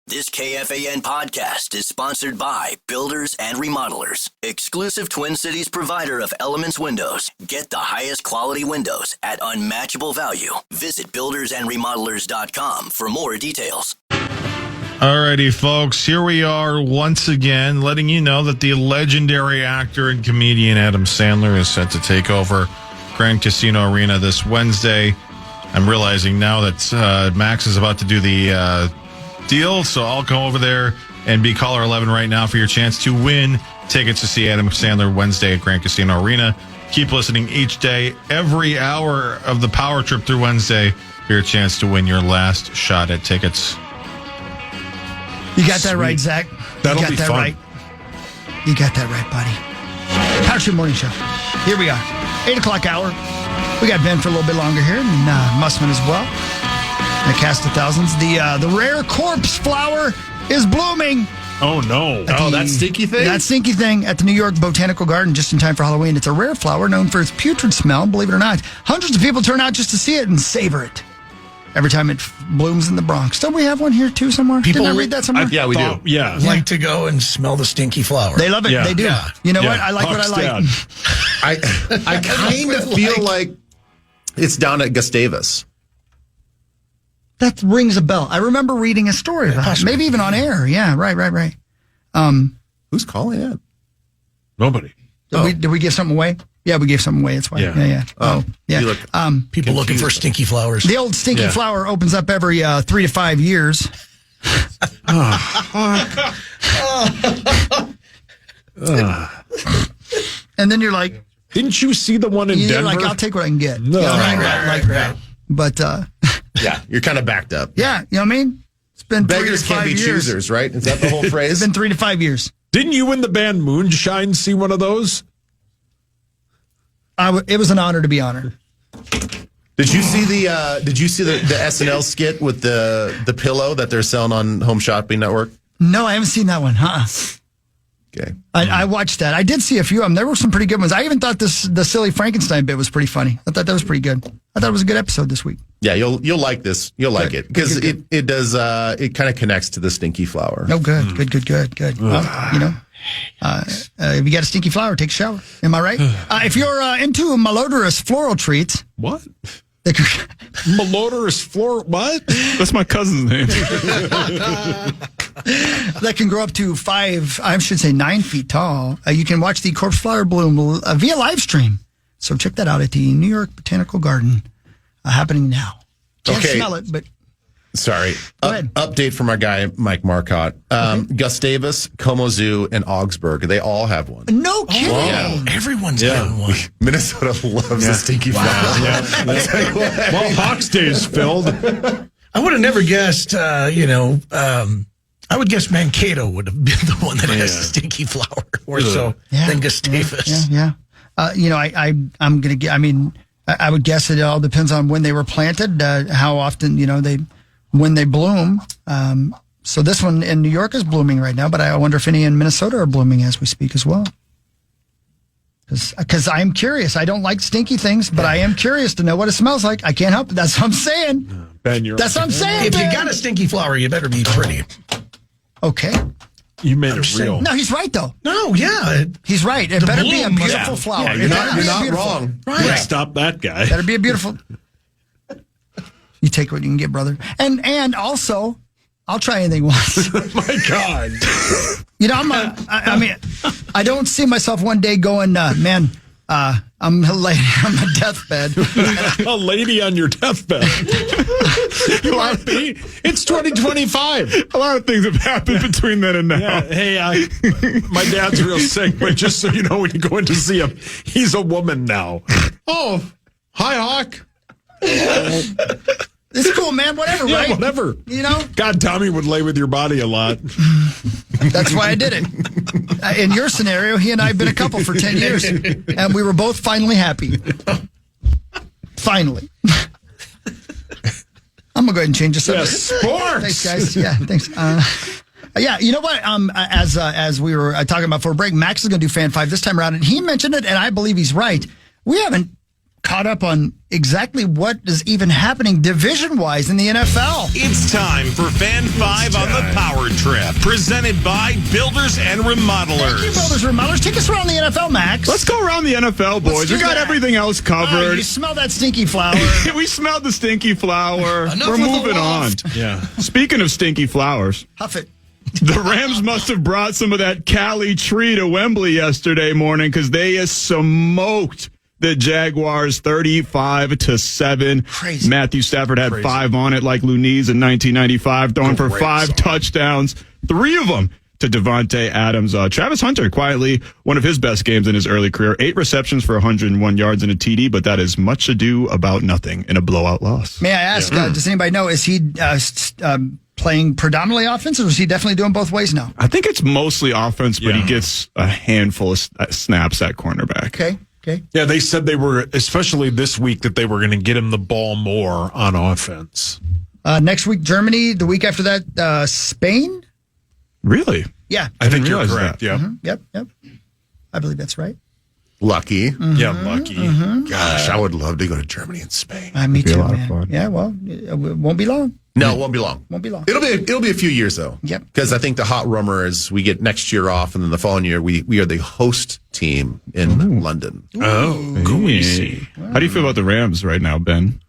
This KFAN podcast is sponsored by Builders and Remodelers, exclusive Twin Cities provider of Elements Windows. Get the highest quality windows at unmatchable value. Visit buildersandremodelers.com for more details. Alrighty, folks, here we are once again, letting you know that the legendary actor and comedian Adam Sandler is set to take over Grand Casino Arena this Wednesday. I'm realizing now that Maxx is about to do the deal, so I'll go over there and be caller 11 right now for your chance to win tickets to see Adam Sandler Wednesday at Grand Casino Arena. Keep listening each day, every hour of the power trip through Wednesday for your chance to win your last shot at tickets. You got that right, Zach. That'll be fun. Right. You got that right, buddy. Power Trip Morning Show. Here we are. 8 o'clock hour. We got Ben for a little bit longer here, and Mussman as well. And a cast of thousands. The rare corpse flower is blooming. Oh, no. That stinky thing? That stinky thing at the New York Botanical Garden just in time for Halloween. It's a rare flower known for its putrid smell, believe it or not. Hundreds of people turn out just to see it and savor it every time it blooms in the Bronx. Don't we have one here, too, somewhere? Didn't I read that somewhere? Yeah, we do. Yeah. Like to go and smell the stinky flower. They love it. Yeah. They do. Yeah. You know what? I like Hawk's what I like. I kind of feel like it's down at Gustavus. That rings a bell. I remember reading a story about it. Maybe even on air. Yeah, right. Who's calling it? Nobody. Did we give something away? Yeah, we gave something away. That's why. Yeah. Oh, yeah. You look People looking for stinky flowers. The old stinky flower opens up every 3 to 5 years. And then you're like, didn't you see the one in you're Denver? like, I'll take what I can get. No. Right. But yeah, you're kind of backed up. yeah, you know what I mean? It's been 3 to Beggars 5 can't be years. choosers, right? Is that the whole phrase? It's been 3 to 5 years. Didn't you and the band Moonshine see one of those? It was an honor to be honored. Did you see the SNL skit with the pillow that they're selling on Home Shopping Network? No, I haven't seen that one. Okay. I watched that. I did see a few of them. There were some pretty good ones. I even thought the silly Frankenstein bit was pretty funny. I thought that was pretty good. I thought it was a good episode this week. Yeah, you'll like this. You'll like it because it does. It kind of connects to the stinky flower. Oh, good. Well, if you got a stinky flower, take a shower. Am I right? If you're into malodorous floral treats, What? Malodorous floor? What? That's my cousin's name. that can grow up to 9 feet tall. You can watch the corpse flower bloom via live stream. So check that out at the New York Botanical Garden, happening now. Can't smell it, but sorry. Go ahead. Update from our guy Mike Marcotte. Gustavus, Como Zoo, and Augsburg. They all have one. no kidding. Wow. Everyone's got one. Minnesota loves the stinky flower. Well, Hawks Day is filled. I would have never guessed, I would guess Mankato would have been the one that has the stinky flower more so than Gustavus. Yeah. I'm going to get, I would guess it all depends on when they were planted, how often, when they bloom. So this one in New York is blooming right now, but I wonder if any in Minnesota are blooming as we speak as well. Because I'm curious. I don't like stinky things, but I am curious to know what it smells like. I can't help it. That's what I'm saying. Ben, That's what I'm saying. If you got a stinky flower, you better be pretty. Okay. You made it real. No, he's right, though. No, yeah. He's right. It better be a bloom, beautiful flower. Yeah, It you're better be not beautiful. wrong. Right. Stop that guy. Better be a beautiful. You take what you can get, brother. And also, I'll try anything once. My God. I don't see myself one day going, man, I'm a lady on my deathbed. A lady on your deathbed. It's 2025. A lot of things have happened between then and now. Yeah, hey, my dad's real sick, but just so you know, when you go in to see him, he's a woman now. Oh, hi, Hawk. It's cool, man. Whatever, Yeah, right? whatever. God, Tommy would lay with your body a lot. That's why I did it. In your scenario, he and I have been a couple for 10 years, and we were both finally happy. Finally. I'm going to go ahead and change the subject. Sports. Thanks, guys. Yeah, thanks. Yeah, you know what? As we were talking about for a break, Maxx is going to do Fan 5 this time around, and he mentioned it, and I believe he's right. We haven't caught up on exactly what is even happening division-wise in the NFL. It's time for Fan 5 on the Power Trip, presented by Builders and Remodelers. Thank you, Builders and Remodelers. Take us around the NFL, Max. Let's go around the NFL, boys. We got everything else covered. Oh, you smell that stinky flower. We smelled the stinky flower. Enough We're of the moving on. loft. Yeah. Speaking of stinky flowers, Huff it. the Rams must have brought some of that Cali tree to Wembley yesterday morning because they smoked the Jaguars 35-7. Crazy. Matthew Stafford had 5 on it like Luniz in 1995, throwing for 5 touchdowns, 3 of them to Devontae Adams. Travis Hunter, quietly one of his best games in his early career, 8 receptions for 101 yards and a TD, but that is much ado about nothing in a blowout loss. May I ask, does anybody know, is he playing predominantly offense, or is he definitely doing both ways now? I think it's mostly offense, but he gets a handful of snaps at cornerback. Okay. Yeah, they said they were, especially this week, that they were going to get him the ball more on offense. Next week, Germany. The week after that, Spain? Really? Yeah. I think you're realize correct. that. Yeah. Yep. I believe that's right. Lucky. Yeah, lucky. Gosh, I would love to go to Germany and Spain. Me be a too, lot of man. fun. Yeah, well, it won't be long. No, it won't be long. Won't be long. It'll be a few years though. Yep. Because I think the hot rumor is we get next year off, and then the following year we are the host team in London. Oh, Hey. How do you feel about the Rams right now, Ben?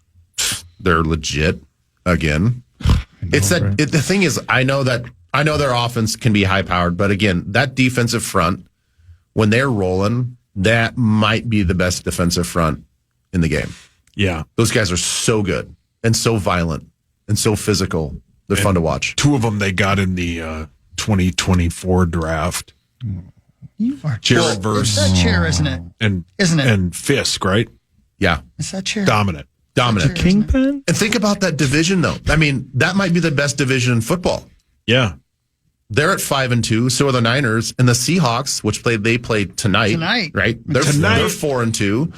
They're legit again. The thing is, I know their offense can be high powered, but again, that defensive front, when they're rolling, that might be the best defensive front in the game. yeah. Those guys are so good and so violent and so physical. They're fun to watch. 2 of them they got in the 2024 draft. You are Jared versus It's that chair, isn't it? Isn't it? And Fisk, right? Yeah. It's that chair. Dominant. Kingpin? And think about that division, though. I mean, that might be the best division in football. Yeah. They're at 5-2. So are the Niners and the Seahawks, which they played tonight. Right? They're 4-2.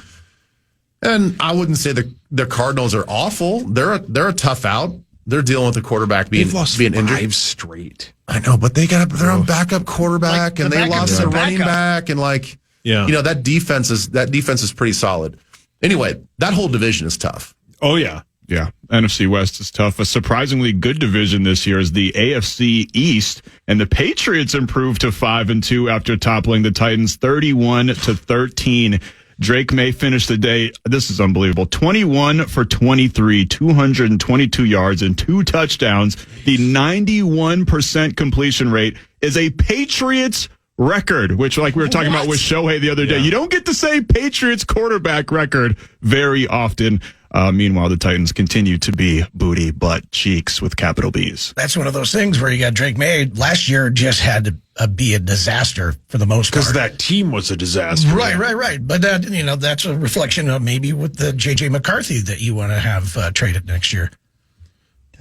And I wouldn't say the Cardinals are awful. They're a tough out. They're dealing with the quarterback being injured. 5 straight. I know, but they're on backup quarterback, and they lost their running back, and that defense is pretty solid. Anyway, that whole division is tough. Oh yeah. Yeah, NFC West is tough. A surprisingly good division this year is the AFC East, and the Patriots improved to 5-2 after toppling the Titans 31-13. Drake May finished the day, this is unbelievable, 21 for 23, 222 yards and 2 touchdowns. The 91% completion rate is a Patriots record, which like we were talking about with Shohei the other day. You don't get to say Patriots quarterback record very often. Meanwhile, the Titans continue to be booty butt cheeks with capital B's. That's one of those things where you got Drake May. Last year just had to be a disaster for the most part. Because that team was a disaster. Right. But that's a reflection of maybe with the J.J. McCarthy that you want to have traded next year.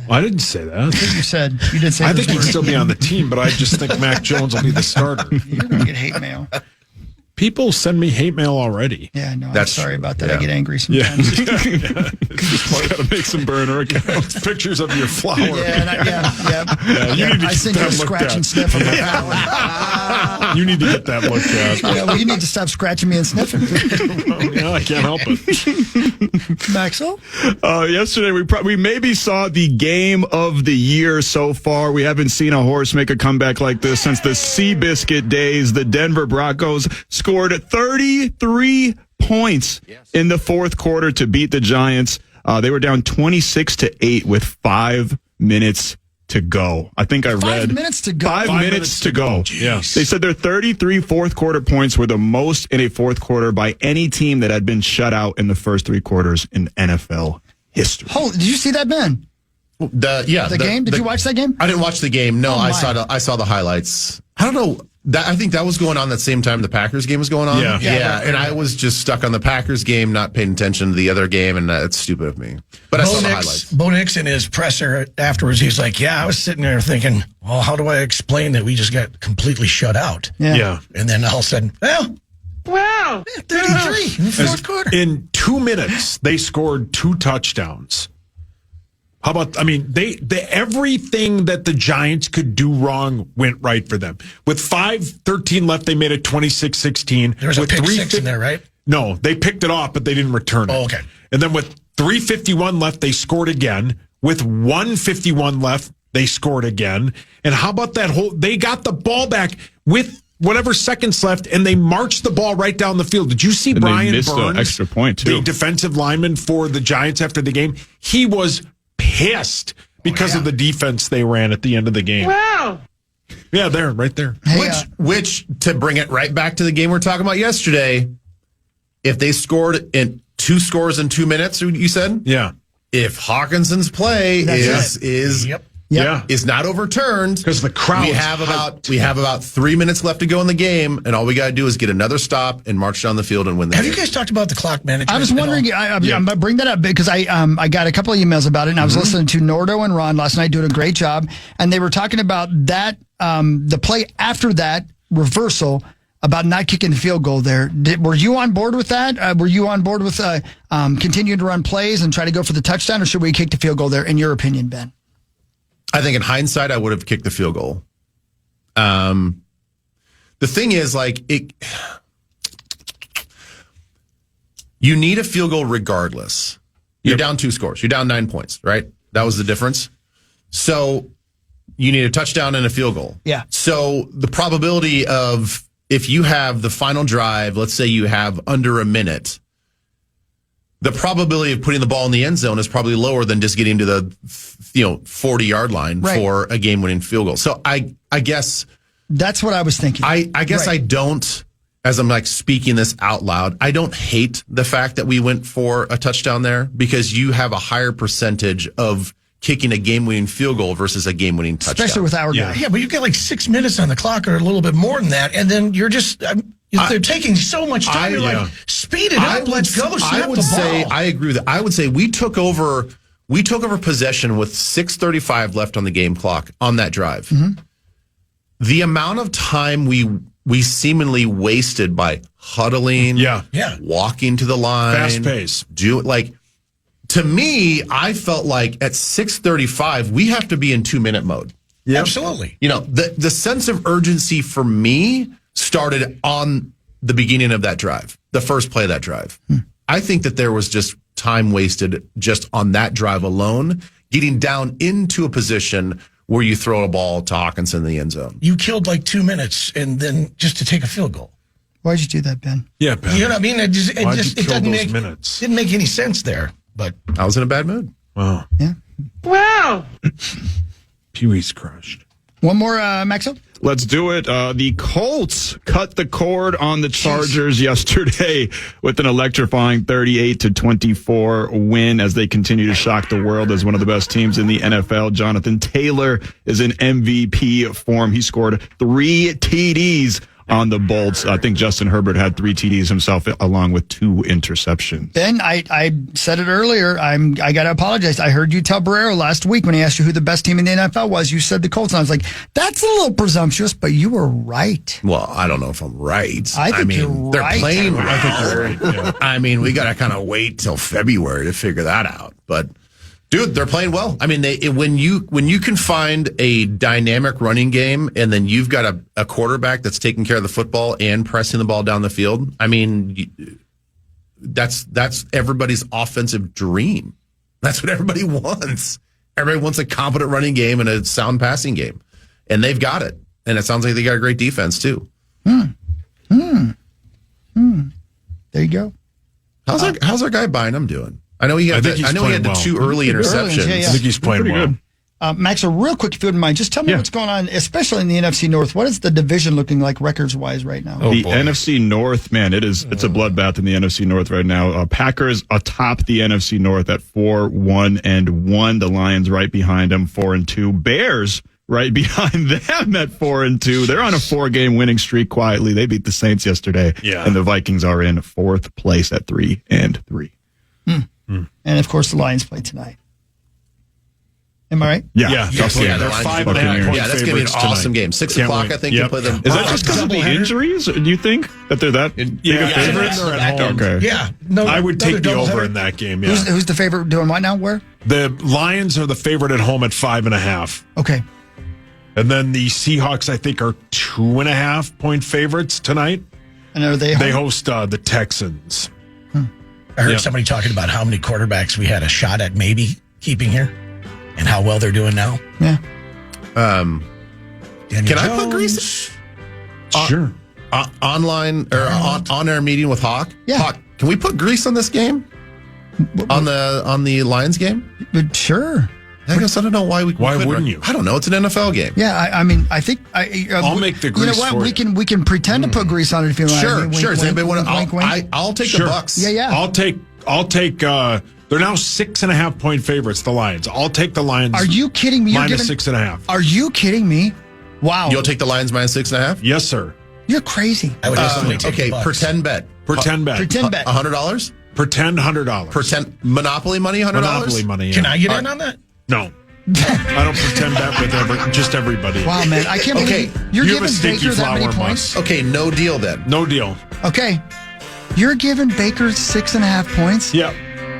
Well, I didn't say that. You did say I think he'd still be on the team, but I just think Mac Jones will be the starter. You're going to get hate mail. People send me hate mail already. Yeah, no, I'm That's sorry true. about that. Yeah. I get angry sometimes. Got to make some burner accounts. Pictures of your flower. I send you a scratch and sniff of that one. You need to get that looked at. Yeah, well, you need to stop scratching me and sniffing. Yeah, I can't help it. Maxwell? Yesterday, we maybe saw the game of the year so far. We haven't seen a horse make a comeback like this since the Seabiscuit days. The Denver Broncos scored 33 points in the fourth quarter to beat the Giants. They were down 26-8 with 5 minutes to go. I think I read 5 minutes to go. 5 minutes to go. Yeah. They said their 33 fourth quarter points were the most in a fourth quarter by any team that had been shut out in the first 3 quarters in NFL history. Did you see that, Ben? The game? Did you watch that game? I didn't watch the game. No, I saw the highlights. I don't know. I think that was going on that same time the Packers game was going on. Yeah. And I was just stuck on the Packers game, not paying attention to the other game, and that's stupid of me. But I saw the highlights. Bo Nix in his presser afterwards, he's like, I was sitting there thinking, well, how do I explain that we just got completely shut out? Yeah. And then all of a sudden, 33 in the fourth quarter. In 2 minutes, they scored 2 touchdowns. How about, everything that the Giants could do wrong went right for them. With 5:13 left, they made it 26-16. There was a pick six in there, right? No, they picked it off, but they didn't return it. Oh, okay. And then with 3:51 left, they scored again. With 1:51 left, They scored again. And how about that they got the ball back with whatever seconds left, and they marched the ball right down the field. Did you see and Brian they missed Burns, an extra point too, the defensive lineman for the Giants after the game? He was pissed because of the defense they ran at the end of the game. Wow. Yeah, right there. Hey, Which, to bring it right back to the game we were talking about yesterday, if they scored in 2 scores in 2 minutes, you said? Yeah. If Hawkinson's play is not overturned, because the crowd, we have about 3 minutes left to go in the game, and all we got to do is get another stop and march down the field and win the game. Have you guys talked about the clock management? I was wondering. I'm going to bring that up because I got a couple of emails about it, and I was listening to Nordo and Ron last night doing a great job, and they were talking about that the play after that reversal about not kicking the field goal there. Were you on board with that? Were you on board with continuing to run plays and try to go for the touchdown, or should we kick the field goal there, in your opinion, Ben? I think in hindsight, I would have kicked the field goal. The thing is, you need a field goal regardless. You're down 2 scores. You're down 9 points, right? That was the difference. So you need a touchdown and a field goal. Yeah. So the probability of, if you have the final drive, let's say you have under a minute, the probability of putting the ball in the end zone is probably lower than just getting to the 40-yard line for a game-winning field goal. So I guess that's what I was thinking. I guess I don't, as I'm speaking this out loud, I don't hate the fact that we went for a touchdown there, because you have a higher percentage of kicking a game-winning field goal versus a game-winning touchdown. Especially with our guy. Yeah, but you've got 6 minutes on the clock or a little bit more than that, and then you're just they're taking so much time. You're speed it up, let's go, snap the ball. I agree with that. I would say we took over possession with 6:35 left on the game clock on that drive. Mm-hmm. The amount of time we seemingly wasted by huddling, walking to the line, fast pace, to me, I felt like at 6:35 we have to be in 2-minute mode. Yep. Absolutely. The sense of urgency for me started on the beginning of that drive, the first play of that drive. I think that there was just time wasted just on that drive alone, getting down into a position where you throw a ball to Hawkinson in the end zone. You killed 2 minutes and then just to take a field goal. Why'd you do that, Ben? Yeah, Ben. You know what I mean? It didn't make any sense there. But I was in a bad mood. Wow. Yeah. Wow. Pee-wee's crushed. One more, Maxo? Let's do it. The Colts cut the cord on the Chargers yesterday with an electrifying 38-24 win as they continue to shock the world as one of the best teams in the NFL. Jonathan Taylor is in MVP form. He scored 3 TDs on the Bolts. I think Justin Herbert had 3 TDs himself, along with 2 interceptions. Ben, I said it earlier. I got to apologize. I heard you tell Barrero last week when he asked you who the best team in the NFL was. You said the Colts, and I was like, that's a little presumptuous, but you were right. Well, I don't know if I'm right. I think you're they're right. playing. I think you're right. I mean, we got to kind of wait till February to figure that out, but. Dude, they're playing well. I mean, when you can find a dynamic running game and then you've got a quarterback that's taking care of the football and pressing the ball down the field, I mean, that's everybody's offensive dream. That's what everybody wants. Everybody wants a competent running game and a sound passing game, and they've got it. And it sounds like they got a great defense too. There you go. How's our guy Bynum doing? I know he had the 2 early interceptions. Yeah. I think he's playing well. Max, real quick, if you wouldn't mind, just tell me what's going on, especially in the NFC North. What is the division looking like records-wise right now? The NFC North, man, it's a bloodbath in the NFC North right now. Packers atop the NFC North at 4-1-1. The Lions right behind them, 4-2. Bears right behind them at 4-2. They're on a 4-game winning streak quietly. They beat the Saints yesterday. Yeah. And the Vikings are in 4th place at 3-3. And, of course, the Lions play tonight. Am I right? Yeah. They're 5.5 point favorites. Yeah, that's going to be an awesome game. 6 o'clock, I think, to play them. Is that just because of the injuries? Do you think that they're that big a favorite? They're at home. Okay. Yeah. I would take the over in that game, yeah. Who's the favorite doing what now? Where? The Lions are the favorite at home at 5.5. Okay. And then the Seahawks, I think, are 2.5 point favorites tonight. And are they home? They host the Texans. I heard somebody talking about how many quarterbacks we had a shot at maybe keeping here and how well they're doing now. Yeah. Can I put grease? Sure. Online or on-air meeting with Hawk? Yeah. Hawk, can we put grease on this game? On the Lions game? But sure. I guess I don't know why we. Why wouldn't you? I don't know. It's an NFL game. Yeah, I mean, I think I'll make the grease. You know what? For we can pretend to put grease on it if you want. Sure, Wink, sure. Does wink, anybody want to? wink, wink. I'll take the Bucks. Yeah. I'll take. They're now 6.5 point favorites. The Lions. I'll take the Lions. Are you kidding me? Minus 6.5. Are you kidding me? Wow. You'll take the Lions minus 6.5? Yes, sir. You're crazy. I would instantly take the Bucks. Pretend bet. Pretend bet. Pretend bet. $100. Pretend $100. Pretend Monopoly money. $100. Monopoly money. Yeah. Can I get in on that? No. I don't pretend that with just everybody. Wow, man. I can't believe you're You have a giving stinky Baker that many flour points. Okay, no deal then. No deal. Okay. You're giving Baker 6.5 points? Yep.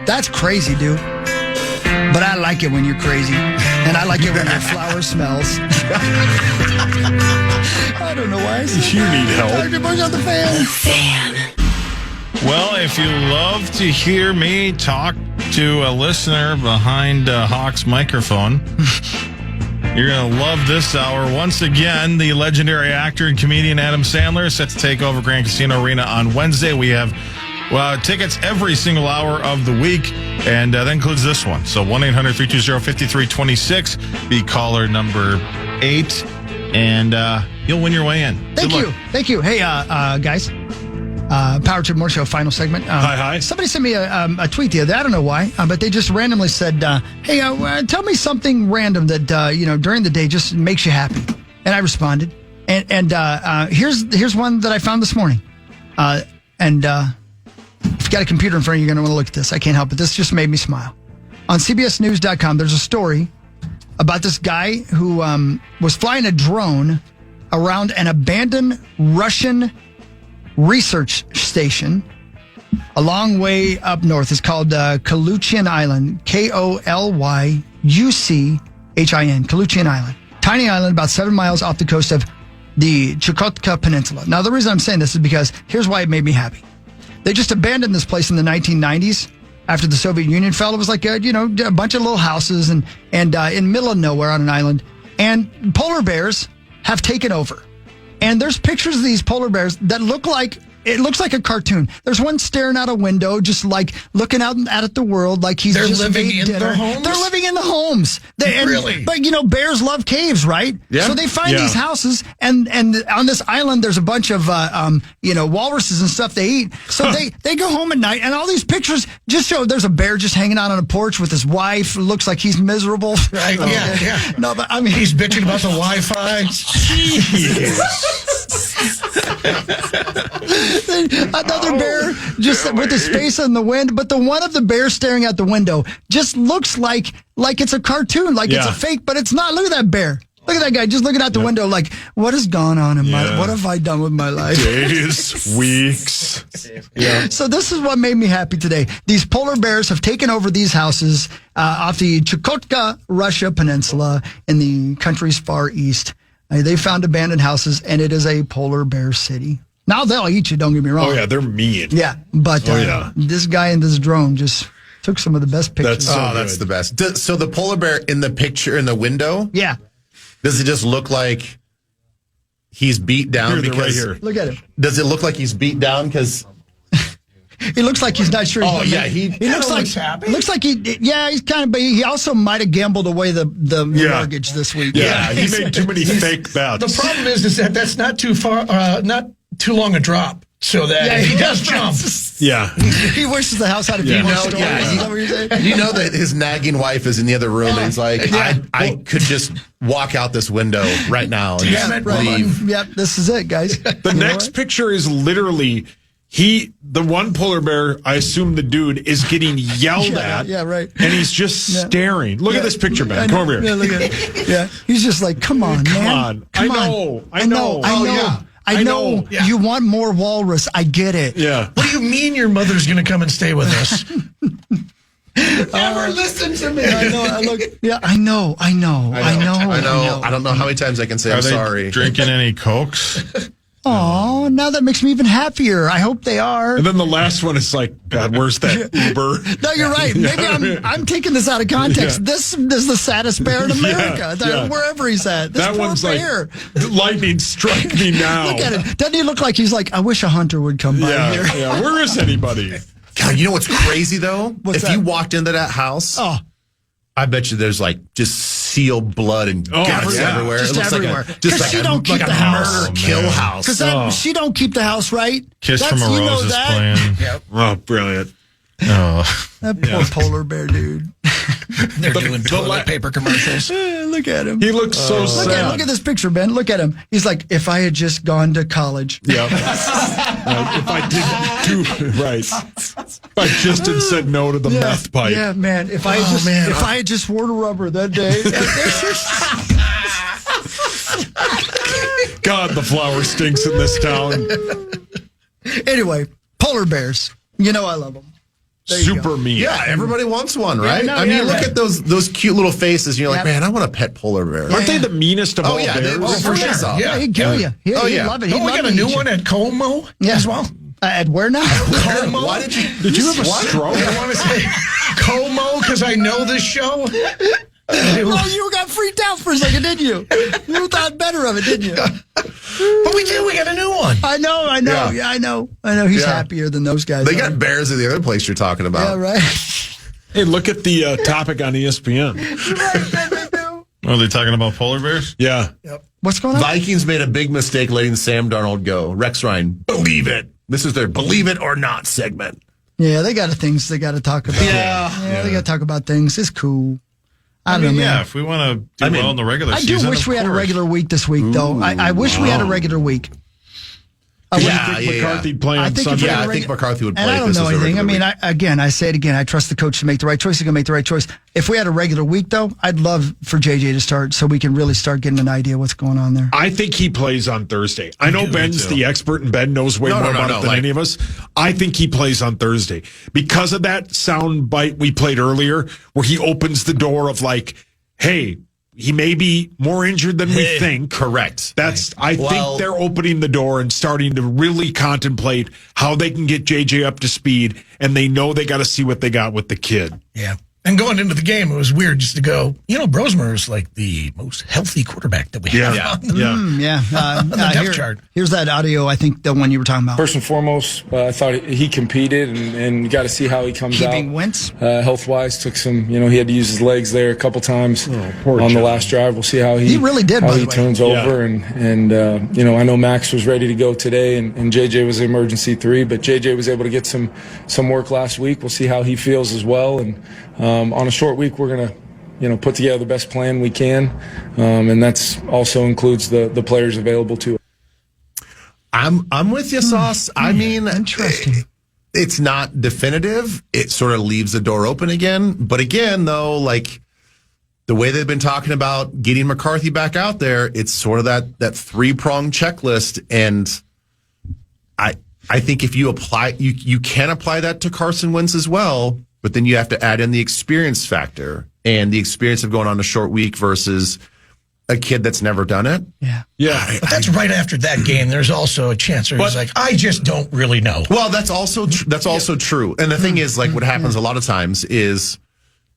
That's crazy, dude. But I like it when you're crazy. And I like it when your flour smells. I don't know why I said You need help. Dr. Bush on the fan. Well, if you love to hear me talk to a listener behind Hawk's microphone, you're going to love this hour. Once again, the legendary actor and comedian Adam Sandler is set to take over Grand Casino Arena on Wednesday. We have tickets every single hour of the week, and that includes this one. So 1-800-320-5326, be caller number 8, and you'll win your way in. Thank you. Hey, guys. Power Trip More Show final segment. Hi. Somebody sent me a tweet the other day. I don't know why, but they just randomly said, "Hey, tell me something random that during the day just makes you happy." And I responded, and here's one that I found this morning. If you got a computer in front of you, you're going to want to look at this. I can't help it. This just made me smile. On CBSNews.com, there's a story about this guy who was flying a drone around an abandoned Russian research station a long way up north. It's called Kalochin Island, Kolyuchin, Kalochin Island. Tiny island about 7 miles off the coast of the Chukotka Peninsula. Now, the reason I'm saying this is because here's why it made me happy. They just abandoned this place in the 1990s after the Soviet Union fell. It was like a bunch of little houses and in the middle of nowhere on an island. And polar bears have taken over. And there's pictures of these polar bears that looks like a cartoon. There's one staring out a window, just like looking out at the world, like he's just living in dinner. the homes. They're living in the homes. Really? But bears love caves, right? Yeah. So they find these houses, and on this island, there's a bunch of walruses and stuff they eat. So they go home at night, and all these pictures just show there's a bear just hanging out on a porch with his wife. It looks like he's miserable. Right? Yeah. No, but I mean, he's bitching about the Wi-Fi. Another bear just with his face in the wind, but the one of the bears staring out the window just looks like it's a cartoon, like it's a fake, but it's not. Look at that bear. Look at that guy just looking out the window like, what has gone on in my life? What have I done with my life? Days, weeks. Yeah. So this is what made me happy today. These polar bears have taken over these houses off the Chukotka, Russia peninsula in the country's far east. They found abandoned houses, and it is a polar bear city. Now they'll eat you, don't get me wrong. Oh, yeah, they're mean. Yeah, but this guy in this drone just took some of the best pictures. That's the best. So the polar bear in the picture in the window, yeah. Does it just look like he's beat down? Here, right here. Look at him. Does it look like he's beat down because... He looks like he's not sure. He looks like happy. Looks like he's kind of. But he also might have gambled away the mortgage this week. Yeah, he made too many fake bets. The problem is that that's not too far, not too long a drop, so that he does jump. Yeah, he wishes the house had a few more stories. Is that what you're saying? You know that his nagging wife is in the other room, and he's like, I could just walk out this window right now and leave. Yep, this is it, guys. The next picture is literally. The one polar bear, I assume the dude, is getting yelled at. Yeah, right. And he's just staring. Look at this picture, man. Come over here. Yeah, look at it. Yeah. He's just like, come on, man. I know. I know. I know. You want more walrus. I get it. Yeah. What do you mean your mother's going to come and stay with us? Never listen to me. I know. I don't know how many times I can say I'm sorry. Drinking any Cokes? Oh, now that makes me even happier. I hope they are. And then the last one is like, God, where's that Uber? No, you're right. Maybe I'm taking this out of context. This is the saddest bear in America. Wherever he's at. This that poor one's bear. like, lightning strike me now. Look at him. Doesn't he look like he's like, I wish a hunter would come by here? Yeah, where is anybody? God, you know what's crazy though? You walked into that house, I bet you there's like just seal blood and guts everywhere. Just it looks everywhere. Like she don't keep the house. Murder, kill house. Because she don't keep the house right. Kiss from a Rose is playing. Yep. Oh, brilliant. Oh, that poor polar bear dude. They're doing toilet paper commercials. Look at him. He looks so sad. Look at this picture, Ben. Look at him. He's like, if I had just gone to college. Yeah. If I didn't do right. If I just had said no to the meth pipe. Yeah, man. If I had just worn a rubber that day. God, the flower stinks in this town. Anyway, polar bears. You know I love them. Super mean. Yeah, everybody wants one, right? no, I mean, look right. at those cute little faces, and you're like, man, I want a pet polar bear. Aren't they the meanest of all bears? For sure. Yeah, he'd kill you. He'd love it. Don't we got a new one at Como as well? At where now? Como? Why did you have a stroke? I want to say Como because I know this show. Well, you got freaked out for a second, didn't you? You thought better of it, didn't you? But we did. We got a new one. I know. Yeah, I know. He's happier than those guys. They got bears in the other place you're talking about. Yeah, right. Hey, look at the topic on ESPN. are they talking about polar bears? Yeah. Yep. What's going on? Vikings made a big mistake letting Sam Darnold go. Rex Ryan, believe it. This is their believe it or not segment. Yeah, they got things they got to talk about. Yeah, they got to talk about things. It's cool. I don't know, man. If we want to do well in the regular season, I do wish we had a regular week this week, though. I wish we had a regular week. McCarthy playing on Sunday? I think McCarthy would play. And I don't know anything. I mean, I say it again. I trust the coach to make the right choice. He's going to make the right choice. If we had a regular week, though, I'd love for JJ to start so we can really start getting an idea what's going on there. I think he plays on Thursday. I know Ben's the expert, and Ben knows way more about it than any of us. I think he plays on Thursday because of that sound bite we played earlier, where he opens the door of like, "Hey, he may be more injured than we think." Correct. I think they're opening the door and starting to really contemplate how they can get JJ up to speed, and they know they got to see what they got with the kid. Yeah. And going into the game, it was weird just to go, Brosmer is like the most healthy quarterback that we have. On the depth chart. Here's that audio, I think, the one you were talking about. First and foremost, I thought he competed, and you got to see how he comes out. Keeping Wentz? Health-wise, took some, he had to use his legs there a couple times on the last drive. We'll see how he really did, how by he the way. turns over. And I know Maxx was ready to go today, and JJ was the emergency 3, but JJ was able to get some work last week. We'll see how he feels as well. And on a short week, we're going to put together the best plan we can, and that's also includes the players available to us. I'm with you, Sauce. I mean, interesting. It's not definitive. It sort of leaves the door open again. But again, though, like the way they've been talking about getting McCarthy back out there, it's sort of that 3-pronged checklist. And I think if you apply, you can apply that to Carson Wentz as well. But then you have to add in the experience factor and the experience of going on a short week versus a kid that's never done it. Yeah. But that's right after that game. There's also a chance where he's like, I just don't really know. Well, that's also true. And the thing is, like, what happens a lot of times is,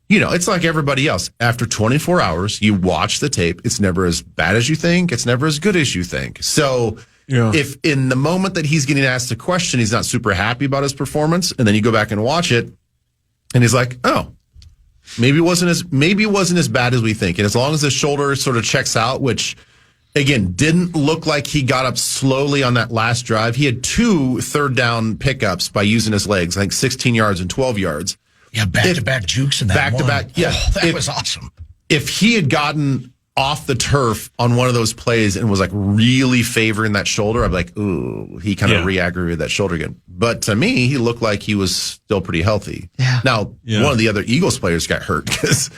it's like everybody else. After 24 hours, you watch the tape. It's never as bad as you think. It's never as good as you think. So if in the moment that he's getting asked a question, he's not super happy about his performance, and then you go back and watch it, and he's like, oh, maybe it wasn't as bad as we think. And as long as his shoulder sort of checks out, which again didn't look like he got up slowly on that last drive. He had 2 third-down pickups by using his legs, I think 16 yards and 12 yards. Yeah, back-to-back jukes in that back-to-back. Yeah, that was awesome. If he had gotten off the turf on one of those plays and was like really favoring that shoulder, I'd be like, ooh, he kind of re-aggravated that shoulder again. But to me, he looked like he was still pretty healthy. Yeah. Now, one of the other Eagles players got hurt because,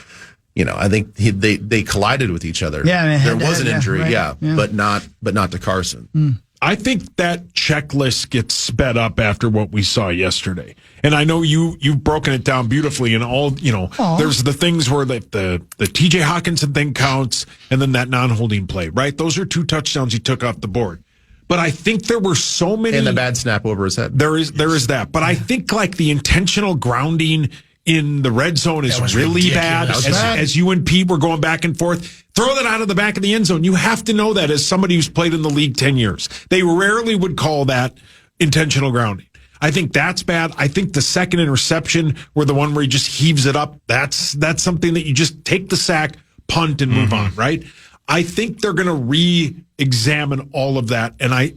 I think they collided with each other. Yeah, man, there was an injury, right. but not to Carson. I think that checklist gets sped up after what we saw yesterday. And I know you've broken it down beautifully, and all, there's the things where the TJ Hawkinson thing counts, and then that non-holding play, right? Those are 2 touchdowns he took off the board. But I think there were so many. And the bad snap over his head. There is that. But I think like the intentional grounding in the red zone is really bad. As you and Pete were going back and forth. Throw that out of the back of the end zone. You have to know that as somebody who's played in the league 10 years. They rarely would call that intentional grounding. I think that's bad. I think the second interception, where the one where he just heaves it up, that's something that you just take the sack, punt, and move on, right? I think they're going to re-examine all of that, and I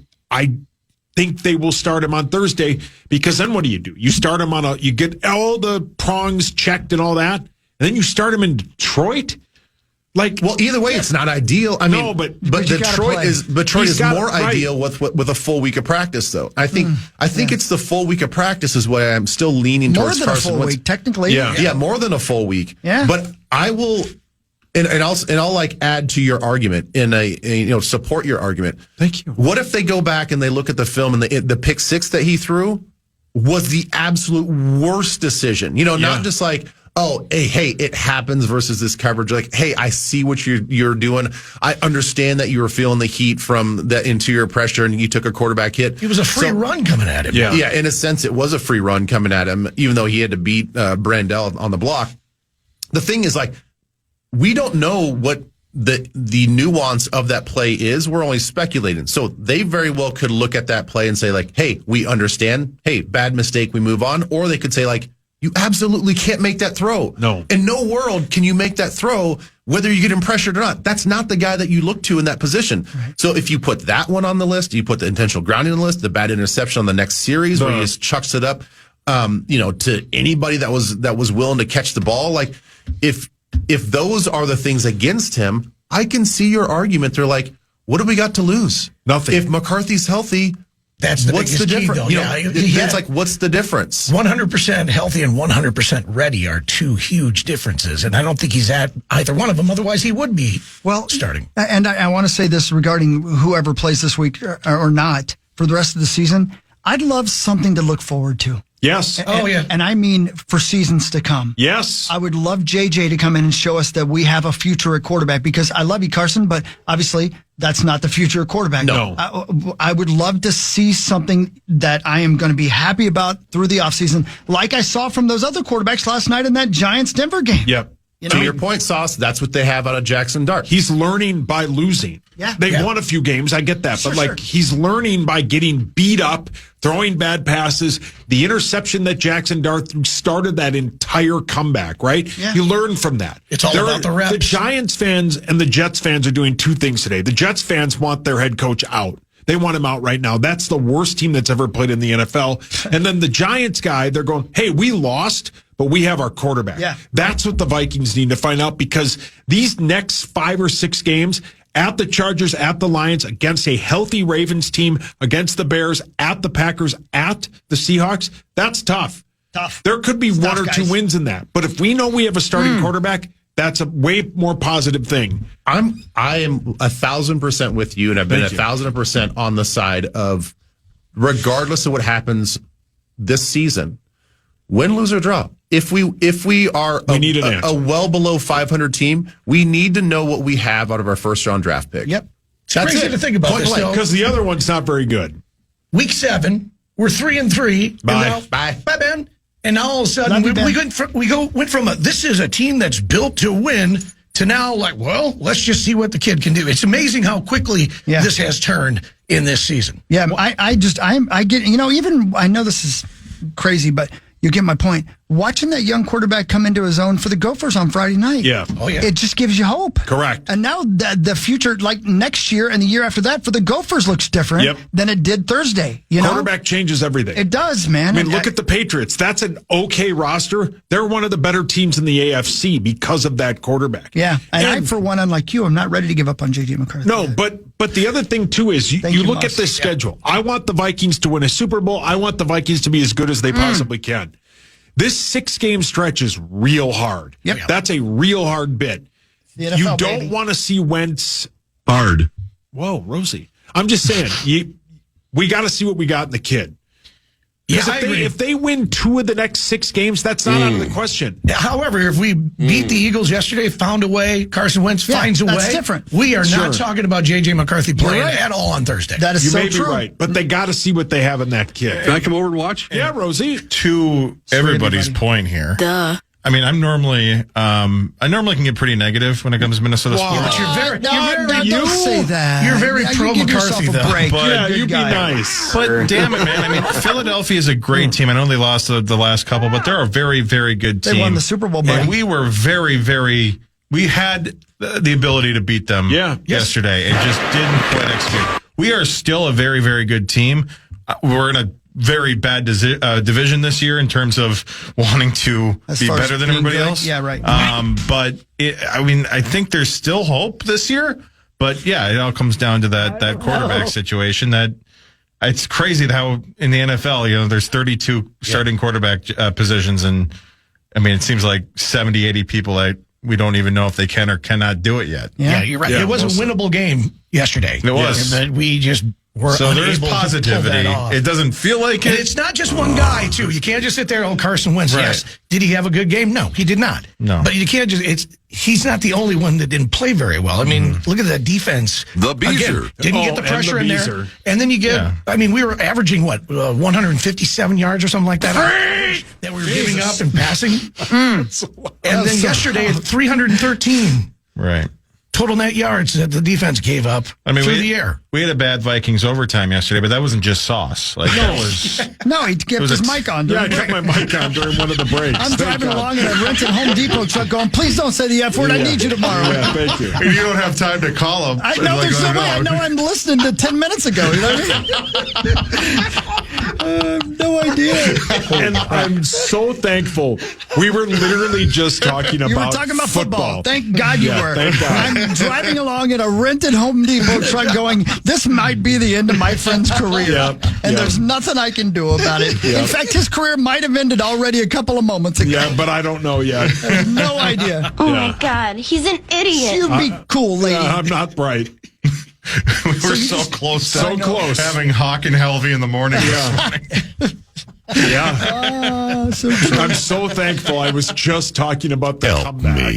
think they will start him on Thursday, because then what do? You start him you get all the prongs checked and all that, and then you start him in Detroit? Well, either way, it's not ideal. I mean, but Detroit is more ideal with a full week of practice, though. I think it's the full week of practice is what I'm still leaning towards. More than Carson a full week, technically. Yeah, more than a full week. Yeah, but I will, and I'll like add to your argument support your argument. Thank you. What if they go back and they look at the film and the pick six that he threw was the absolute worst decision? Not just like, oh, hey, it happens versus this coverage. Like, hey, I see what you're doing. I understand that you were feeling the heat from that interior pressure and you took a quarterback hit. It was a free run coming at him. Yeah, in a sense, it was a free run coming at him, even though he had to beat Brandell on the block. The thing is, like, we don't know what the nuance of that play is. We're only speculating. So they very well could look at that play and say, like, hey, we understand. Hey, bad mistake, we move on. Or they could say, like, you absolutely can't make that throw. No. In no world can you make that throw, whether you get him pressured or not. That's not the guy that you look to in that position. Right. So if you put that one on the list, you put the intentional grounding on the list, the bad interception on the next series where he just chucks it up, to anybody that was willing to catch the ball. Like, if those are the things against him, I can see your argument. They're like, what do we got to lose? Nothing. If McCarthy's healthy, what's the difference? It's like, what's the difference? 100% healthy and 100% ready are two huge differences, and I don't think he's at either one of them. Otherwise, he would be starting. And I want to say this regarding whoever plays this week or not for the rest of the season. I'd love something to look forward to. Yes. And I mean for seasons to come. Yes. I would love JJ to come in and show us that we have a future at quarterback, because I love you, Carson, but obviously that's not the future at quarterback. No. I would love to see something that I am going to be happy about through the offseason, like I saw from those other quarterbacks last night in that Giants-Denver game. Yep. To your point, Sauce, that's what they have out of Jackson Dart. He's learning by losing. Yeah. They've won a few games. I get that. But he's learning by getting beat up, throwing bad passes. The interception that Jackson Dart threw started that entire comeback, right? Yeah. You learn from that. It's all about the reps. The Giants fans and the Jets fans are doing two things today. The Jets fans want their head coach out. They want him out right now. That's the worst team that's ever played in the NFL. And then the Giants guy, they're going, hey, we lost, but we have our quarterback. Yeah. That's what the Vikings need to find out, because these next 5 or 6 games, at the Chargers, at the Lions, against a healthy Ravens team, against the Bears, at the Packers, at the Seahawks, that's tough. There could be one or two wins in that. But if we know we have a starting quarterback, that's a way more positive thing. I am 1,000% with you, and I've been 1,000% on the side of, regardless of what happens this season, win, lose, or draw. If we are a well below 500 team, we need to know what we have out of our first round draft pick. Yep. It's crazy to think about this, because the other one's not very good. Week 7, we're 3-3. Bye, Ben. And now all of a sudden, went from this is a team that's built to win to now, like, well, let's just see what the kid can do. It's amazing how quickly this has turned in this season. Yeah, I get, even, I know this is crazy, but you get my point. Watching that young quarterback come into his own for the Gophers on Friday night. Yeah. Oh, yeah. It just gives you hope. Correct. And now the future, like next year and the year after that, for the Gophers looks different than it did Thursday. Quarterback changes everything. It does, man. I mean, look at the Patriots. That's an okay roster. They're one of the better teams in the AFC because of that quarterback. Yeah. And I, for one, unlike you, I'm not ready to give up on J.J. McCarthy. No, but the other thing, too, is you look at this schedule. I want the Vikings to win a Super Bowl. I want the Vikings to be as good as they possibly can. This 6-game stretch is real hard. Yep. That's a real hard bit. NFL, you don't want to see Wentz Yeah, I agree. If they win 2 of the next 6 games, that's not out of the question. However, if we beat the Eagles yesterday, found a way, Carson Wentz finds a way. That's different. We are not talking about J.J. McCarthy playing at all on Thursday. That is you so may true. be right, but they got to see what they have in that kid. Can I come over and watch? Yeah, Rosie. To everybody's point here. Duh. I mean, I normally can get pretty negative when it comes to Minnesota sports. But you're very, don't say that. You're very pro you give McCarthy, yourself a though. break. But You be nice. But damn it, man. I mean, Philadelphia is a great team. I know they lost the last couple, but they're a very, very good team. They won the Super Bowl, buddy. And we were we had the ability to beat them yesterday. It just didn't quite execute. We are still a very, very good team. We're in a very bad division this year in terms of wanting to be better than everybody else. Yeah, right. But I think there's still hope this year. But yeah, it all comes down to that quarterback situation. That it's crazy how in the NFL, there's 32 starting quarterback positions, and I mean, it seems like 70, 80 people that we don't even know if they can or cannot do it yet. Yeah, you're right. Yeah, it was a winnable game yesterday. It was. And we just were so unable there's to pull positivity. that off. It doesn't feel like And it. it's not just one guy, too. You can't just sit there, Carson Wentz. Right. Yes. Did he have a good game? No, he did not. No. But you can't he's not the only one that didn't play very well. I mean, look at that defense. The Beezer. Again, didn't get the pressure in there. Beezer. And then you get, we were averaging, 157 yards or something like that? That we were giving up and passing. And then yesterday, 313. Right. Total net yards that the defense gave up through the air. We had a bad Vikings overtime yesterday, but that wasn't just sauce. That was. No, he kept his mic on. Yeah, I kept my mic on during one of the breaks. I'm driving along in a rented Home Depot truck going, please don't say the F word. I need you tomorrow. Yeah, thank you. You don't have time to call him. I know there's no way. I know I'm listening to 10 minutes ago. You know what I mean? No idea. And I'm so thankful. We were literally just talking about You were talking about football. Thank God you were. Thank God. I'm driving along in a rented Home Depot truck going, this might be the end of my friend's career. And there's nothing I can do about it. In fact, his career might have ended already a couple of moments ago. Yeah, but I don't know yet. I have no idea. Oh my God, he's an idiot. You be cool, lady. I'm not bright. We were so close to having Hawk and Helvey in the morning. Yeah. So true. I'm so thankful. I was just talking about the comeback.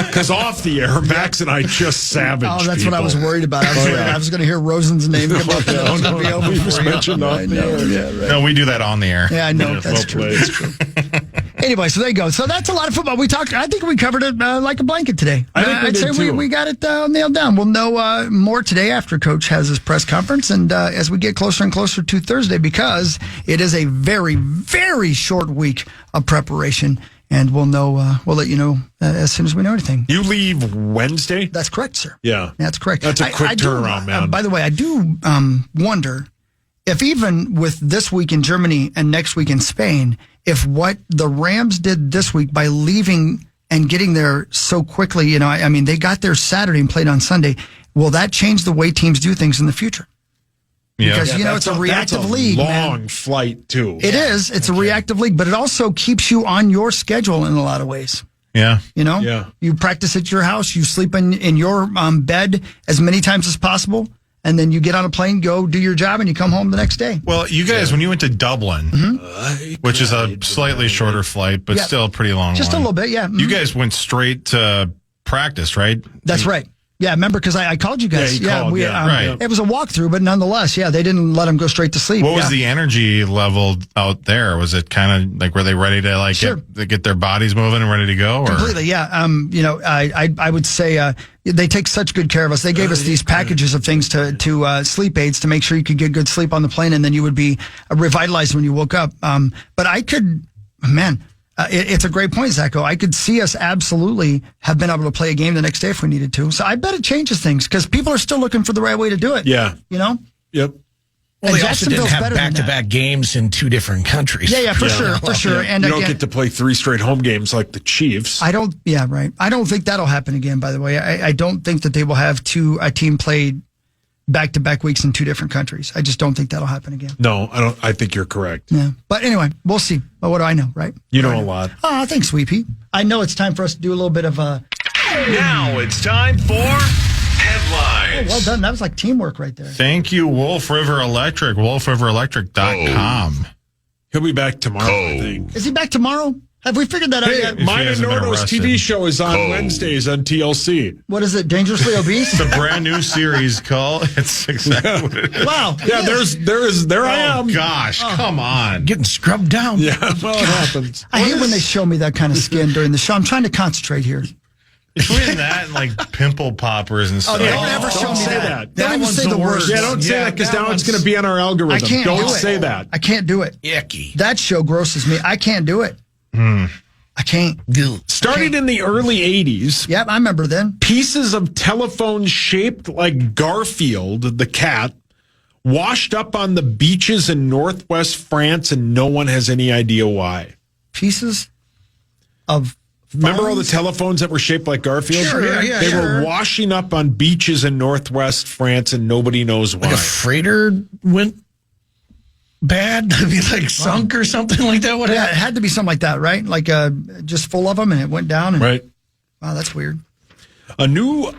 Because off the air, Max and I just savaged. Oh, that's what I was worried about. I was going to hear Rosen's name come up. That was going to be over He was for you. mentioned off the air. Yeah, right. No, we do that on the air. Yeah, I know. That's true. That's true. Anyway, so there you go. So that's a lot of football. I think we covered it like a blanket today. I'd say we got it nailed down. We'll know more today after Coach has his press conference and as we get closer and closer to Thursday, because it is a very, very short week of preparation. And we'll know. We'll let you know as soon as we know anything. You leave Wednesday? That's correct, sir. Yeah. That's correct. That's a quick turnaround, man. By the way, I do wonder if even with this week in Germany and next week in Spain, if what the Rams did this week by leaving and getting there so quickly, they got there Saturday and played on Sunday, will that change the way teams do things in the future? Yeah. Because, it's a reactive league. Long flight, too. It is. It's a reactive league, but it also keeps you on your schedule in a lot of ways. Yeah. Yeah. You practice at your house, you sleep in your bed as many times as possible. And then you get on a plane, go do your job, and you come home the next day. Well, you guys, when you went to Dublin, which is a slightly shorter flight, but still a pretty long Just one. a little bit, yeah. You guys went straight to practice, right? That's right. Yeah, remember, because I called you guys. Right. It was a walkthrough, but nonetheless, they didn't let him go straight to sleep. What was the energy level out there? Was it kind of like, were they ready to get their bodies moving and ready to go? Or? Completely, yeah. I would say they take such good care of us. They gave us these packages of things to sleep aids to make sure you could get good sleep on the plane, and then you would be revitalized when you woke up. But I could, it's a great point, Zacho. I could see us absolutely have been able to play a game the next day if we needed to. So I bet it changes things because people are still looking for the right way to do it. Yeah. Yep. Well, they also didn't have back-to-back games in 2 different countries. Yeah, for sure. Yeah. And you don't get to play 3 straight home games like the Chiefs. I don't think that'll happen again, by the way. I don't think that they will have a team played back-to-back weeks in 2 different countries. I just don't think that'll happen again. No, I don't. I think you're correct. Yeah. But anyway, we'll see. But what do I know, right? You know a lot. Oh, thanks, Sweet Pea. I know it's time for us to do a little bit of Now it's time for Headlines. right. Oh, well done. That was like teamwork right there. Thank you, Wolf River Electric. WolfRiverElectric.com. He'll be back tomorrow, I think. Is he back tomorrow? Have we figured that out yet? Mine and Nordo's TV show is on Wednesdays on TLC. What is it? Dangerously Obese? It's a brand new series called. It's exactly what it is. Wow. Yeah, there I am. Gosh, come on. Getting scrubbed down. Yeah, well, it happens. I hate when they show me that kind of skin during the show. I'm trying to concentrate here. Between that and like pimple poppers and stuff. Don't ever show me that. Don't even say the worst. Yeah, don't say that because now it's going to be on our algorithm. I can't don't do it. say that. I can't do it. Icky. That show grosses me. I can't do it. I can't. Started in the early 80s. Yep, I remember then. Pieces of telephone shaped like Garfield, the cat, washed up on the beaches in northwest France, and no one has any idea why. Pieces of Remember all the telephones that were shaped like Garfield? Sure, yeah. They were washing up on beaches in northwest France, and nobody knows why. Like a freighter went bad? I mean, like sunk or something like that? What Yeah, it happened? had to be something like that, right? Like just full of them, and it went down. And, Right. Wow, that's weird. A new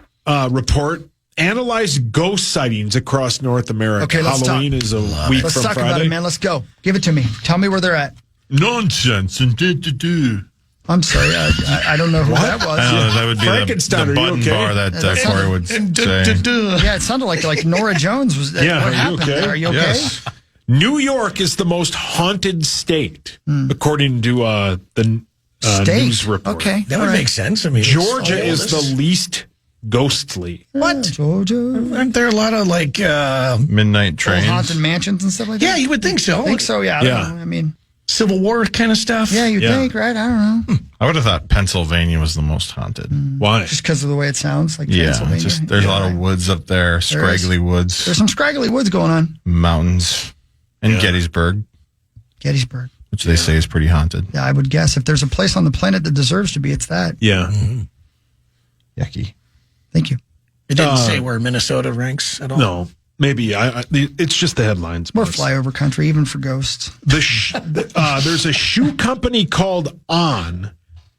report analyzed ghost sightings across North America. Okay, let's Halloween talk. is a week Let's from talk Friday. about it, man. Let's go. Give it to me. Tell me where they're at. Nonsense and do. I'm sorry. I don't know who that was. That would be Frankenstein, the are you button okay? bar that Corey would say. Yeah, it sounded like Nora Jones was. Yeah, what are you happened? okay? Are you okay? Yes. New York is the most haunted state, according to the State. news report. Okay. That would make sense. I mean, Georgia is the least ghostly. What? Georgia. Aren't there a lot of like? Midnight Old trains. haunted mansions and stuff like that? Yeah, you would think so. I think so, yeah. I don't know. I mean, Civil War kind of stuff. yeah, you Yeah. think, right? I don't know. I would have thought Pennsylvania was the most haunted. Why? Just because of the way it sounds, like Yeah, Pennsylvania. just there's a lot of woods up there, scraggly woods, There's some scraggly woods going on. mountains, and Gettysburg, Gettysburg. which they say is pretty haunted. Yeah, I would guess if there's a place on the planet that deserves to be, it's that. Yeah. Yucky. Thank you. It didn't say where Minnesota ranks at all. No, maybe. It's just the headlines. More Boris. flyover country, even for ghosts. There's a shoe company called On.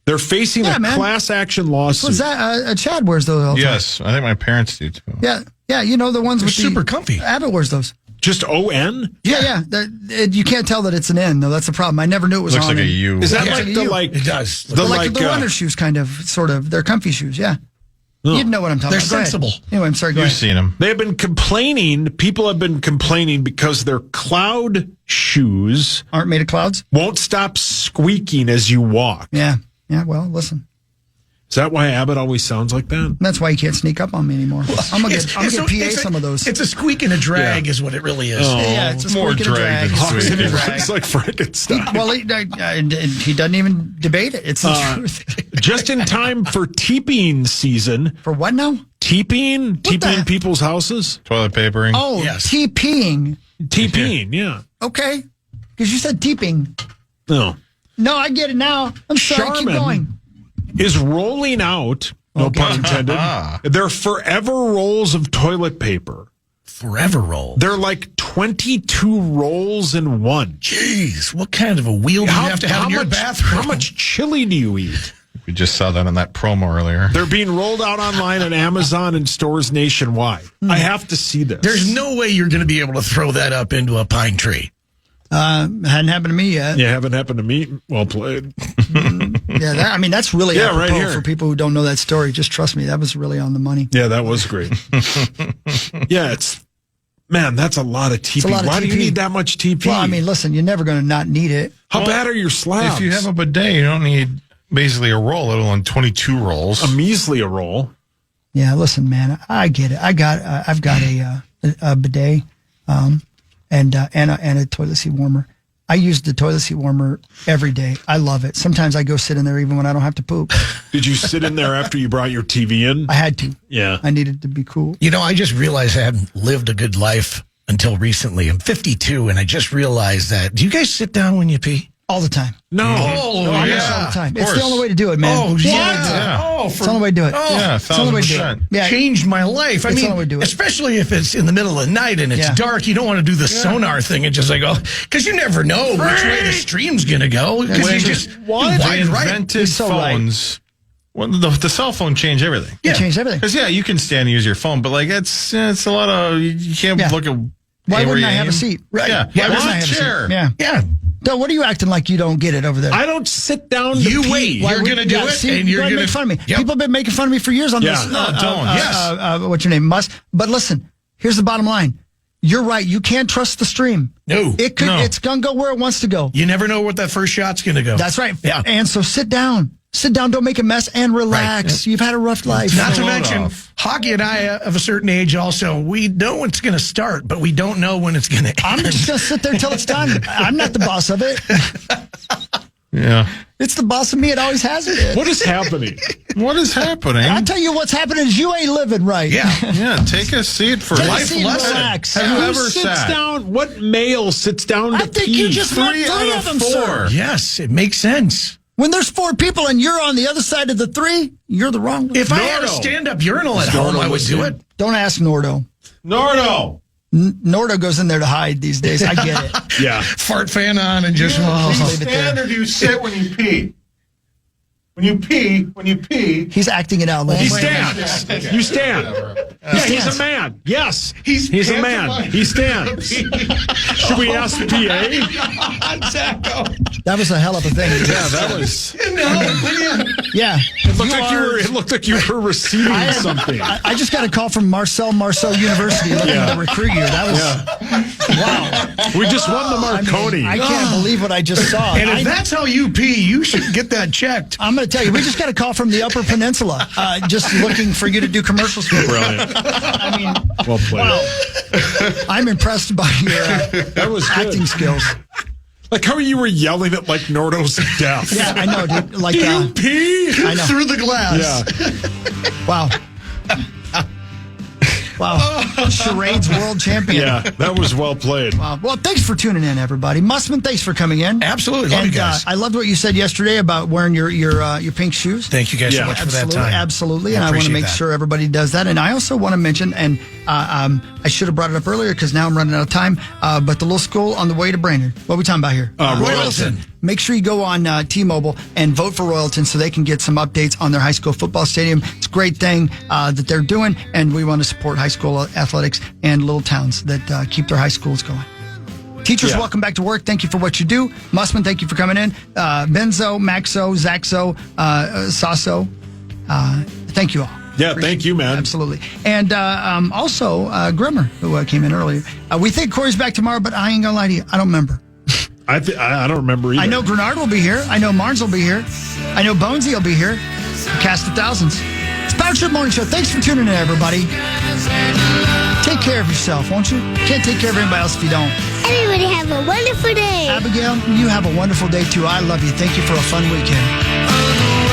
They're facing a class action lawsuit. Was that Chad wears those all the time? Yes, I think my parents do too. Yeah, you know the ones They're with super comfy. Abbott wears those. Just ON? Yeah. You can't tell that it's an N, though. That's the problem. I never knew it was Looks on. like a U. Is that Yeah. like Like a the U. like? It does. The like the runner shoes, kind of, sort of. They're comfy shoes, yeah. You'd know what I'm talking They're about. Go ahead. sensible. Anyway, I'm sorry, go You've ahead. seen them. They have been complaining. People have been complaining because their cloud shoes Aren't made of clouds? won't stop squeaking as you walk. Yeah. Yeah, well, listen. Is that why Abbott always sounds like that? That's why you can't sneak up on me anymore. I'm going to get PA some of those. It's a squeak and a drag is what it really is. Yeah, it's a more squeak and a drag drag. than It's a squeak. drag. It's like Frankenstein. Well, he doesn't even debate it. It's the truth. Just in time for teeping season. For what now? Teeping the- people's houses. Toilet papering. Oh, Yes. TPing. Teeping, yeah. Okay. Because you said teeping. No. No, I get it now. I'm sorry. Keep Charmin going. is rolling out, no pun intended, their forever rolls of toilet paper. Forever roll. They're like 22 rolls in one. Jeez, what kind of a wheel do you have to have in your bathroom? How much chili do you eat? We just saw that on that promo earlier. They're being rolled out online at Amazon and stores nationwide. I have to see this. There's no way you're going to be able to throw that up into a pine tree. Hadn't happened to me yet. Yeah, haven't happened to me. Well played. Yeah, that's really Yeah, apropos right here. for people who don't know that story. Just trust me, that was really on the money. Yeah, that was great. Yeah, that's a lot of TP. a lot of Why do you TP. need that much TP? Well, listen, you're never going to not need it. How bad are your slabs? If you have a bidet, you don't need basically a roll, let alone 22 rolls. a measly a roll. Yeah, listen, man, I get it. I've got a bidet, and a toilet seat warmer. I use the toilet seat warmer every day. I love it. Sometimes I go sit in there even when I don't have to poop. Did you sit in there after you brought your TV in? I had to. Yeah. I needed to be cool. You know, I just realized I hadn't lived a good life until recently. I'm 52, and I just realized that. Do you guys sit down when you pee? All the time. No. Oh, I yeah. miss all the time. of It's the course. only way to do it, man. Oh, It's the yeah. only way to do it. Oh, It's the only way to do it. Yeah, It's the only way to do it. 1,000%. Yeah. Changed my life. I It's the mean, only way to do it. especially if it's in the middle of the night and it's Yeah. dark, you don't want to do the sonar thing and just like, because you never know which way the stream's going to go. Because you just They wide right. invented He's so right. phones Well, the cell phone changed everything. It changed everything. Because, you can stand and use your phone, but, like, it's a lot of, you can't look at. Why wouldn't I have a seat? Right. Yeah. Why wouldn't I have a chair? seat? Yeah. Yeah. So what are you acting like you don't get it over there? I don't sit down to You pee. wait. You're going to do it, and you're going to make fun of me. Yep. People have been making fun of me for years on this. No, don't. Yes. What's your name? Musk. But listen, here's the bottom line. You're right. You can't trust the stream. No. It's going to go where it wants to go. You never know where that first shot's going to go. That's right. Yeah. And so sit down. Sit down. Don't make a mess and relax. Right. You've had a rough life. Not to Load mention, off. hockey and I of a certain age also, we know when it's going to start, but we don't know when it's going to end. I'm just going to sit there until it's done. I'm not the boss of it. Yeah. It's the boss of me. It always has been. What is happening? What is happening? I'll tell you what's happening is you ain't living right. Yeah. Yeah, take a seat for Take a life seat and lesson. relax. Have you Who ever sits sat? down? What male sits down to I think pee? you just met 3 three out of them, of 4. sir. Yes, it makes sense. When there's 4 people and you're on the other side of the 3, you're the wrong one. If I had a Nordo. stand-up urinal at home, I would do it. Don't ask Nordo. Nordo. Nordo goes in there to hide these days. I get it. Yeah. Fart fan on and just... Do you leave it stand there. or do you sit when you pee? When you pee. He's acting it out. He Ladies. stands. You stand. Yeah, he's a man. Yes. He's a man. He stands. Should we ask PA? That was a hell of a thing. Yeah, that was. Yeah. It looked like you were receiving something. I just got a call from Marcel Marceau University looking to recruit you. That was wow. We just won the Marconi. I can't believe what I just saw. And if that's how you pee, you should get that checked. I'm going to tell you, we just got a call from the Upper Peninsula, just looking for you to do commercials for. Brilliant. I mean, Well played. wow. I'm impressed by your That was good. acting skills. Like how you were yelling at like Nordo's death. Yeah, I know, dude. Like, Do you pee? I know. Through the glass. Yeah. Wow. Wow. Charades world champion. Yeah, that was well played. Wow. Well, thanks for tuning in, everybody. Mussman, thanks for coming in. Absolutely. Love you guys. I loved what you said yesterday about wearing your pink shoes. Thank you guys so much for that time. Absolutely. And I want to appreciate make that. sure everybody does that. And I also want to mention, and I should have brought it up earlier because now I'm running out of time, but the little school on the way to Brainerd. What are we talking about here? Royalton. Make sure you go on T-Mobile and vote for Royalton so they can get some updates on their high school football stadium. It's a great thing that they're doing, and we want to support high school athletics and little towns that keep their high schools going. Teachers, welcome back to work. Thank you for what you do. Mussman, thank you for coming in. Benzo, Maxo, Zaxo, Sasso, thank you all. Yeah, thank you, man. Absolutely. And also Grimmer, who came in earlier. We think Corey's back tomorrow, but I ain't going to lie to you. I don't remember. I don't remember either. I know Grenard will be here. I know Marnes will be here. I know Bonesy will be here. Cast of Thousands. It's Power Trip Morning Show. Thanks for tuning in, everybody. Take care of yourself, won't you? Can't take care of anybody else if you don't. Everybody have a wonderful day. Abigail, you have a wonderful day, too. I love you. Thank you for a fun weekend.